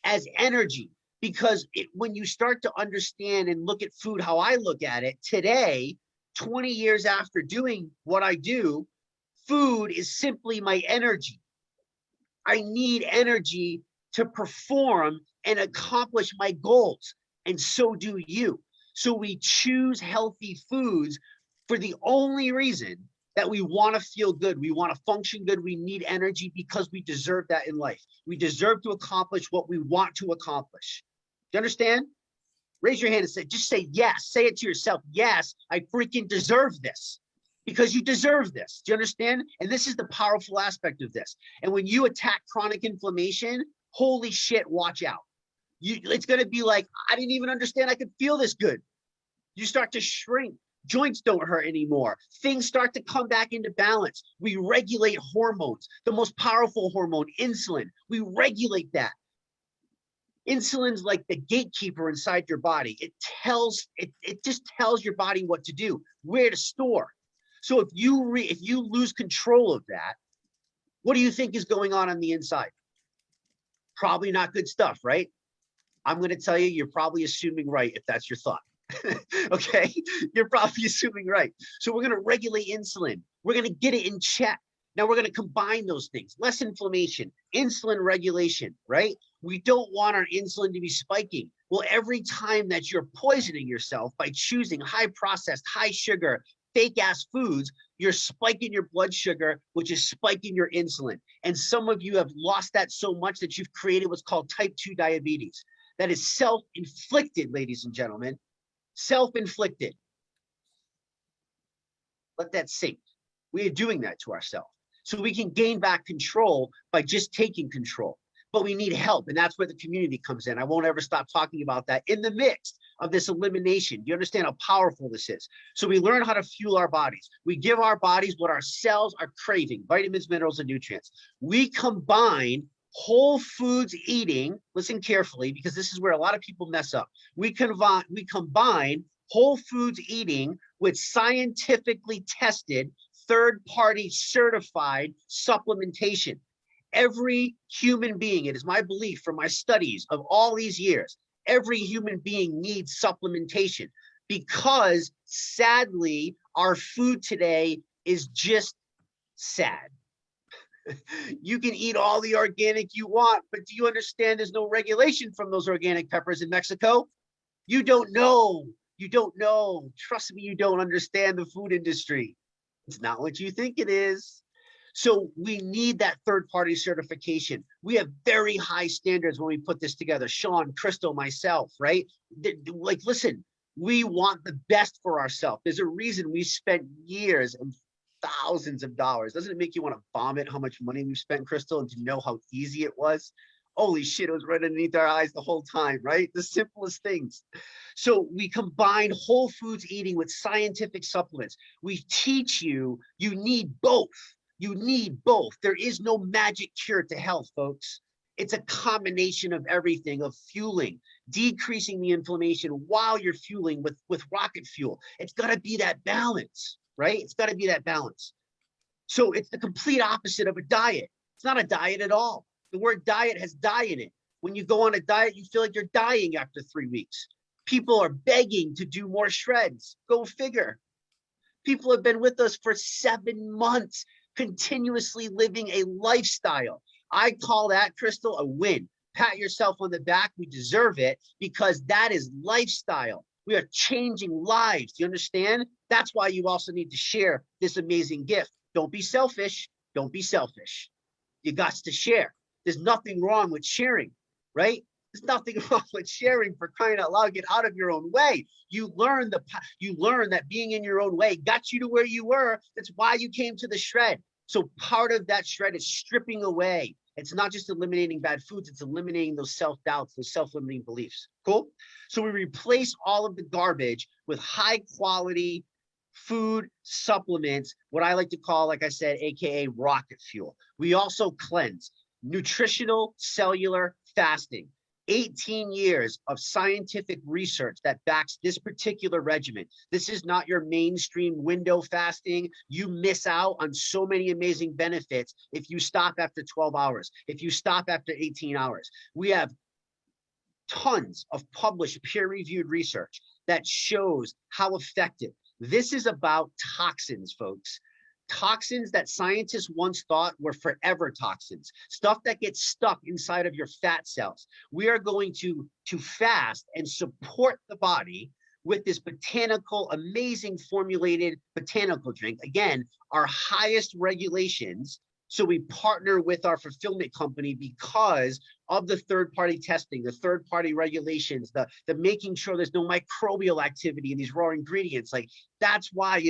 as energy. Because when you start to understand and look at food how I look at it today, 20 years after doing what I do, food is simply my energy. I need energy to perform and accomplish my goals, and so do you. So we choose healthy foods for the only reason that we want to feel good. We want to function good. We need energy because we deserve that in life. We deserve to accomplish what we want to accomplish. Do you understand? Raise your hand and just say yes. Say it to yourself. Yes, I freaking deserve this. Because you deserve this. Do you understand? And this is the powerful aspect of this. And when you attack chronic inflammation, holy shit, watch out. It's going to be like, I didn't even understand I could feel this good. You start to shrink. Joints don't hurt anymore. Things start to come back into balance. We regulate hormones. The most powerful hormone, insulin. We regulate that. Insulin's like the gatekeeper inside your body. It just tells your body what to do, where to store. So if you lose control of that, what do you think is going on the inside? Probably not good stuff, right? I'm going to tell you, you're probably assuming right if that's your thought. Okay, you're probably assuming right. So we're going to regulate insulin. We're going to get it in check. Now we're going to combine those things. Less inflammation, insulin regulation, right? We don't want our insulin to be spiking. Well, every time that you're poisoning yourself by choosing high processed, high sugar, fake ass foods, you're spiking your blood sugar, which is spiking your insulin. And some of you have lost that so much that you've created what's called type 2 diabetes. That is self-inflicted, ladies and gentlemen. Self-inflicted. Let that sink. We are doing that to ourselves. So we can gain back control by just taking control. But we need help, and that's where the community comes in. I won't ever stop talking about that in the midst of this elimination. Do you understand how powerful this is? So we learn how to fuel our bodies. We give our bodies what our cells are craving, vitamins, minerals, and nutrients. We combine whole foods eating, listen carefully, because this is where a lot of people mess up. We combine whole foods eating with scientifically tested, third-party certified supplementation. Every human being, it is my belief from my studies of all these years, every human being needs supplementation because sadly, our food today is just sad. You can eat all the organic you want, but do you understand there's no regulation from those organic peppers in Mexico? You don't know. You don't know. Trust me, you don't understand the food industry. It's not what you think it is. So we need that third-party certification. We have very high standards when we put this together. Sean, Crystal, myself, right? Like, listen, we want the best for ourselves. There's a reason we spent years and thousands of dollars. Doesn't it make you want to vomit how much money we've spent, Crystal, and to know how easy it was? Holy shit, it was right underneath our eyes the whole time, right? The simplest things. So we combine whole foods eating with scientific supplements. We teach you, you need both. You need both. There is no magic cure to health, folks. It's a combination of everything, of fueling, decreasing the inflammation while you're fueling with rocket fuel. It's got to be that balance, right? It's got to be that balance. So it's the complete opposite of a diet. It's not a diet at all. The word diet has die in it. When you go on a diet, you feel like you're dying after 3 weeks People are begging to do more shreds. Go figure. People have been with us for 7 months, continuously living a lifestyle. I call that, Crystal, a win. Pat yourself on the back. We deserve it because that is lifestyle. We are changing lives. Do you understand? That's why you also need to share this amazing gift. Don't be selfish. Don't be selfish. You got to share. There's nothing wrong with sharing, right? There's nothing wrong with sharing, for crying out loud. Get out of your own way. You learn that being in your own way got you to where you were. That's why you came to the shred. So part of that shred is stripping away. It's not just eliminating bad foods, it's eliminating those self-doubts, those self-limiting beliefs. Cool? So we replace all of the garbage with high quality food supplements, what I like to call, like I said, AKA rocket fuel. We also cleanse. Nutritional cellular fasting. 18 years of scientific research that backs this particular regimen. This is not your mainstream window fasting. You miss out on so many amazing benefits if you stop after 12 hours, if you stop after 18 hours. We have tons of published peer-reviewed research that shows how effective. This is about toxins, folks. Toxins that scientists once thought were forever toxins, stuff that gets stuck inside of your fat cells. We are going to fast and support the body with this botanical, amazing formulated botanical drink. Again, our highest regulations. So we partner with our fulfillment company because of the third-party testing, the third-party regulations, the making sure there's no microbial activity in these raw ingredients. Like, that's why,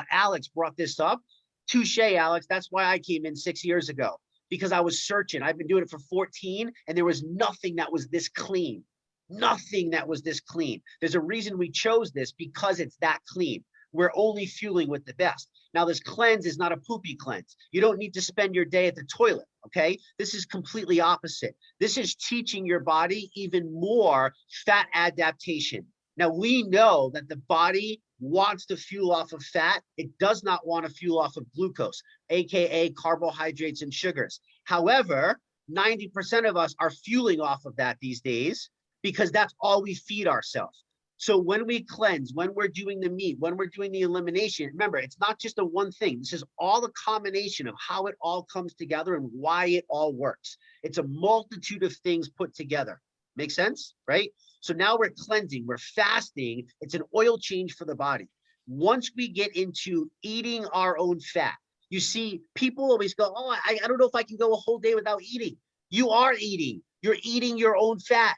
Alex brought this up. Touche, Alex. That's why I came in 6 years ago, because I was searching. I've been doing it for 14, and there was nothing that was this clean. Nothing that was this clean. There's a reason we chose this, because it's that clean. We're only fueling with the best. Now, this cleanse is not a poopy cleanse. You don't need to spend your day at the toilet, okay? This is completely opposite. This is teaching your body even more fat adaptation. Now, we know that the body wants to fuel off of fat. It does not want to fuel off of glucose, AKA carbohydrates and sugars. However, 90% of us are fueling off of that these days because that's all we feed ourselves. So when we cleanse, when we're doing the meat, when we're doing the elimination, remember, it's not just a one thing. This is all a combination of how it all comes together and why it all works. It's a multitude of things put together. Make sense, right? So now we're cleansing, we're fasting. It's an oil change for the body. Once we get into eating our own fat, you see, people always go, oh, I don't know if I can go a whole day without eating. You are eating. You're eating your own fat.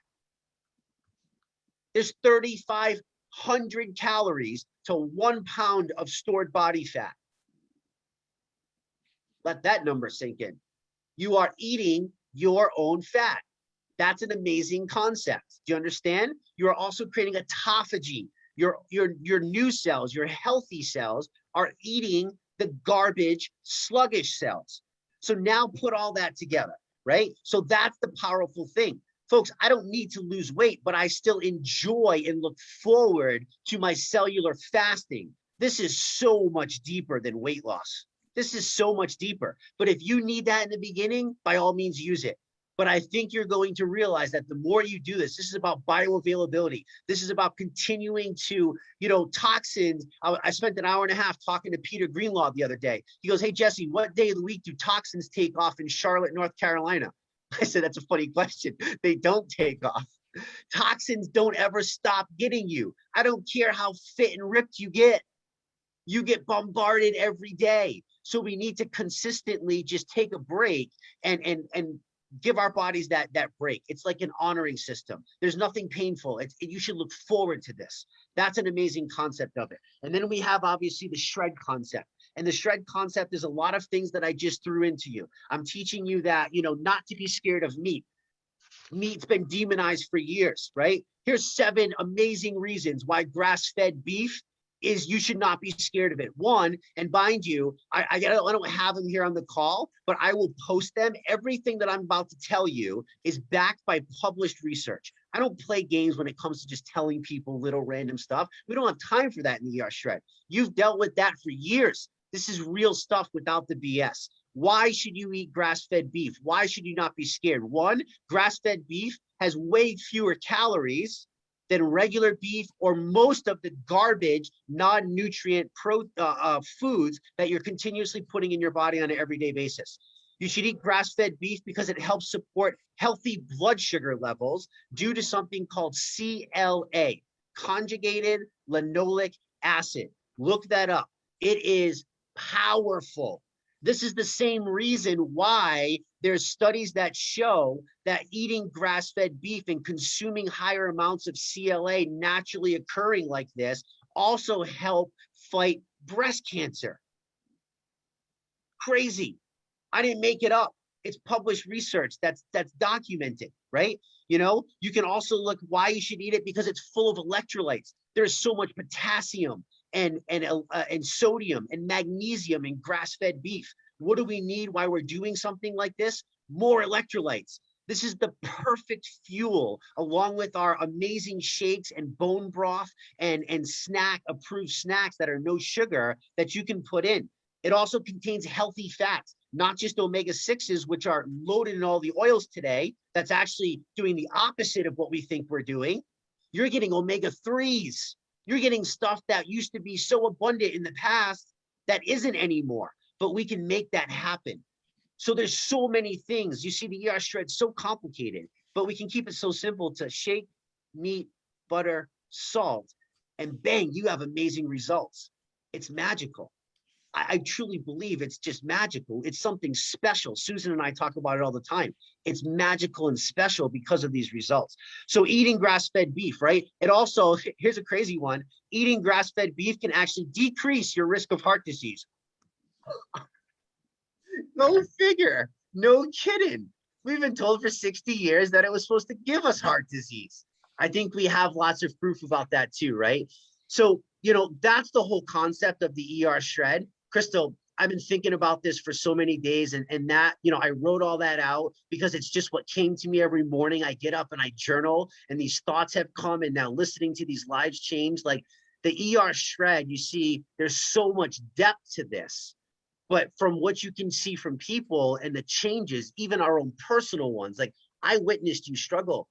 There's 3,500 calories to 1 pound of stored body fat. Let that number sink in. You are eating your own fat. That's an amazing concept. Do you understand? You are also creating autophagy. Your new cells, your healthy cells, are eating the garbage, sluggish cells. So now put all that together, right? So that's the powerful thing. Folks, I don't need to lose weight, but I still enjoy and look forward to my cellular fasting. This is so much deeper than weight loss. This is so much deeper. But if you need that in the beginning, by all means, use it. But I think you're going to realize that the more you do this, this is about bioavailability. This is about continuing to, toxins. I spent an hour and a half talking to Peter Greenlaw the other day. He goes, hey, Jesse, what day of the week do toxins take off in Charlotte, North Carolina? I said, that's a funny question. They don't take off. Toxins don't ever stop getting you. I don't care how fit and ripped you get bombarded every day. So we need to consistently just take a break and give our bodies that break. It's like an honoring system. There's nothing painful. You should look forward to this. That's an amazing concept of it. And then we have obviously the shred concept. And the shred concept is a lot of things that I just threw into you. I'm teaching you that, not to be scared of meat. Meat's been demonized for years, right? Here's 7 amazing reasons why grass-fed beef is you should not be scared of it. One, and mind you, I don't have them here on the call, but I will post them. Everything that I'm about to tell you is backed by published research. I don't play games when it comes to just telling people little random stuff. We don't have time for that in the ER Shred. You've dealt with that for years. This is real stuff without the BS. Why should you eat grass-fed beef? Why should you not be scared? One, grass-fed beef has way fewer calories than regular beef or most of the garbage, non-nutrient foods that you're continuously putting in your body on an everyday basis. You should eat grass-fed beef because it helps support healthy blood sugar levels due to something called CLA, conjugated linoleic acid. Look that up. It is powerful. This is the same reason why there's studies that show that eating grass-fed beef and consuming higher amounts of CLA naturally occurring like this also help fight breast cancer. Crazy. I didn't make it up. It's published research that's documented, right? You know, you can also look why you should eat it because it's full of electrolytes. There's so much potassium and sodium and magnesium in grass-fed beef. What do we need while we're doing something like this? More electrolytes. This is the perfect fuel, along with our amazing shakes and bone broth and approved snacks that are no sugar that you can put in. It also contains healthy fats, not just omega-6s, which are loaded in all the oils today. That's actually doing the opposite of what we think we're doing. You're getting omega-3s. You're getting stuff that used to be so abundant in the past that isn't anymore, but we can make that happen. So there's so many things. You see the ER shred so complicated, but we can keep it so simple to shake, meat, butter, salt, and bang, you have amazing results. It's magical. I truly believe it's just magical. It's something special. Susan and I talk about it all the time. It's magical and special because of these results. So eating grass-fed beef, right? It also, here's a crazy one, eating grass-fed beef can actually decrease your risk of heart disease. Go figure. No kidding. We've been told for 60 years that it was supposed to give us heart disease. I think we have lots of proof about that too, right? So, you know, that's the whole concept of the ER shred. Crystal, I've been thinking about this for so many days and that, you know, I wrote all that out because it's just what came to me every morning. I get up and I journal and these thoughts have come, and now listening to these lives change. Like the ER shred, you see, there's so much depth to this. But from what you can see from people and the changes, even our own personal ones, like I witnessed you struggle.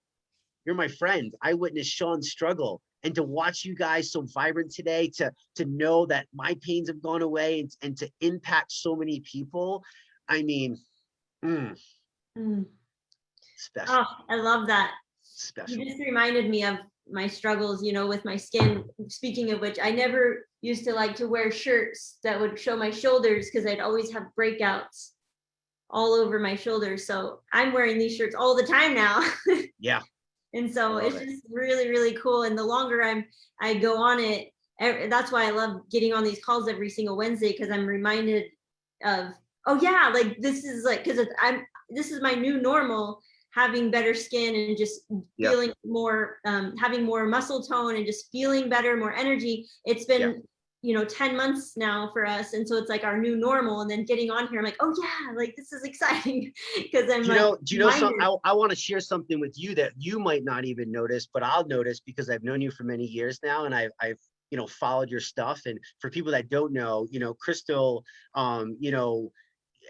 You're my friend. I witnessed Sean's struggle. And to watch you guys so vibrant today, to know that my pains have gone away and to impact so many people, I mean, special. Oh, I love that. Special. You just reminded me of my struggles, you know, with my skin. Speaking of which, I never used to like to wear shirts that would show my shoulders because I'd always have breakouts all over my shoulders. So I'm wearing these shirts all the time now. Yeah. And so it's just really, really cool. And the longer I go on it, that's why I love getting on these calls every single Wednesday, because I'm reminded of, oh yeah, like this is like, because this is my new normal, having better skin and just feeling more, having more muscle tone and just feeling better, more energy. It's been, you know, 10 months now for us. And so it's like our new normal. And then getting on here, I'm like, oh yeah, like this is exciting. Because I'm do you know something? I want to share something with you that you might not even notice, but I'll notice because I've known you for many years now. And I've you know, followed your stuff. And for people that don't know, you know, Crystal, you know,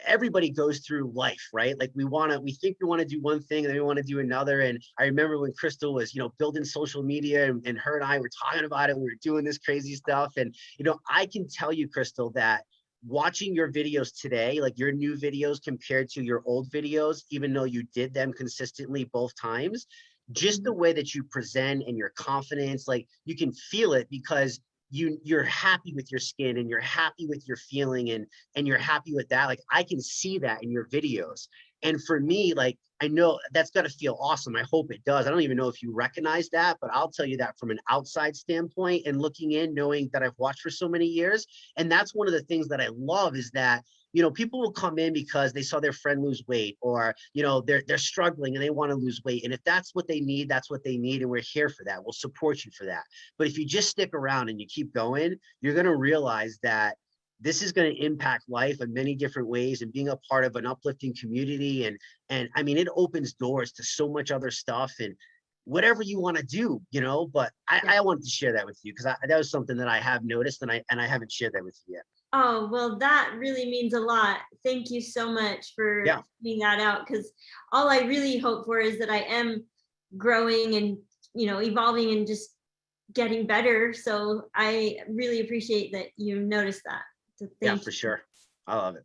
everybody goes through life, right? Like we think we want to do one thing and then we want to do another. And I remember when Crystal was, you know, building social media and her and I were talking about it. We were doing this crazy stuff. And, you know, I can tell you, Crystal, that watching your videos today, like your new videos compared to your old videos, even though you did them consistently both times, just the way that you present and your confidence, like you can feel it because you're happy with your skin and you're happy with your feeling and you're happy with that. Like I can see that in your videos. And for me, like, I know that's got to feel awesome. I hope it does. I don't even know if you recognize that, but I'll tell you that from an outside standpoint and looking in, knowing that I've watched for so many years. And that's one of the things that I love is that, you know, people will come in because they saw their friend lose weight or, you know, they're struggling and they want to lose weight. And if that's what they need, that's what they need. And we're here for that. We'll support you for that. But if you just stick around and you keep going, you're going to realize that this is going to impact life in many different ways, and being a part of an uplifting community. And I mean, it opens doors to so much other stuff and whatever you want to do, you know, but I wanted to share that with you because that was something that I have noticed and I haven't shared that with you yet. Oh, well, that really means a lot. Thank you so much for putting that out, because all I really hope for is that I am growing and evolving and just getting better. So I really appreciate that you noticed that. So Yeah, thank for you. sure. I love it.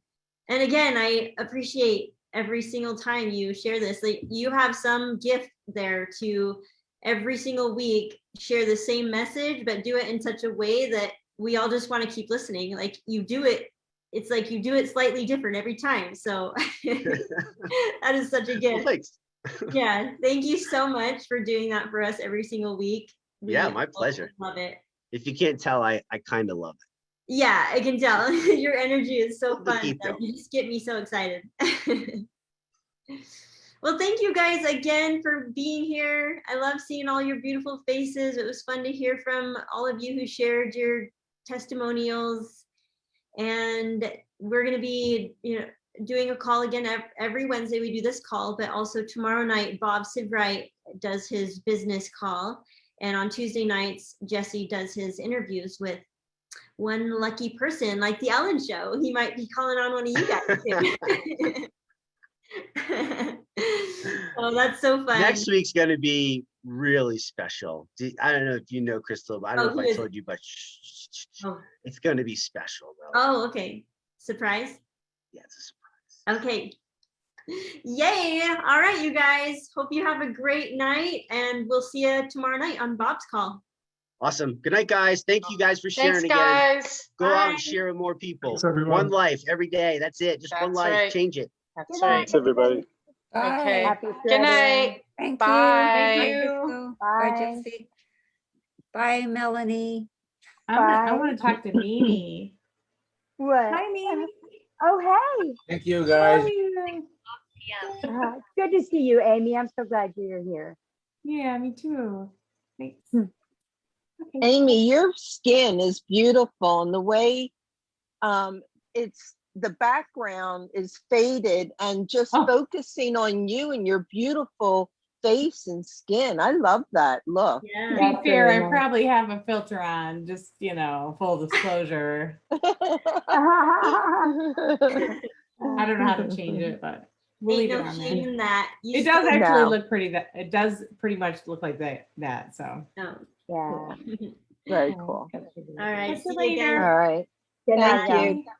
And again, I appreciate every single time you share this. Like, you have some gift there to every single week share the same message, but do it in such a way that we all just want to keep listening. Like, you do it, it's like you do it slightly different every time. So that is such a Well, gift. thanks. Yeah, thank you so much for doing that for us every single week. Yeah, We my pleasure. love it. If you can't tell, I kind of love it. Yeah, I can tell. Your energy is so The fun. people. You just get me so excited. Well, thank you guys again for being here. I love seeing all your beautiful faces. It was fun to hear from all of you who shared your testimonials. And we're going to be, doing a call again every Wednesday. We do this call, but also tomorrow night, Bob Sivright does his business call. And on Tuesday nights, Jesse does his interviews with one lucky person, like the Ellen Show. He might be calling on one of you guys too. Oh, that's so fun. Next week's going to be really special. I don't know if you know, Crystal, but I don't know if I told you, but it's going to be special, though. Oh, okay. Surprise? Yeah, it's a surprise. Okay. Yay. All right, you guys. Hope you have a great night, and we'll see you tomorrow night on Bob's call. Awesome. Good night, guys. Thank you guys for sharing Thanks, again. guys. Go out Bye. and share with more people. Thanks, everyone. One life every day. That's it. Just one That's life. right. Change it. That's Good night, right. Thanks, everybody. Okay. Happy Good night. Thank Bye. you. Thank you. Crystal. Bye. Bye, Jesse. Bye, Melanie. I want to talk to Mimi. What? Hi, Mimi. Oh, hey. Thank you, How guys. are you? Good to see you, Amy. I'm so glad you're here. Yeah, me too. Thanks. Okay. Amy, your skin is beautiful, and the way it's the background is faded, and just focusing on you and your beautiful face and skin. I love that look. Yeah. To be That's fair, really I nice. probably have a filter on, just, full disclosure. I don't know how to change it, but we'll Ain't leave it no on shame there. in that. You It does still- actually No. look pretty, it does pretty much look like that, so. Oh. Yeah. Very Yeah. cool. All right. Catch See you you again. later. All right. Good night, Thank guys. you. Bye.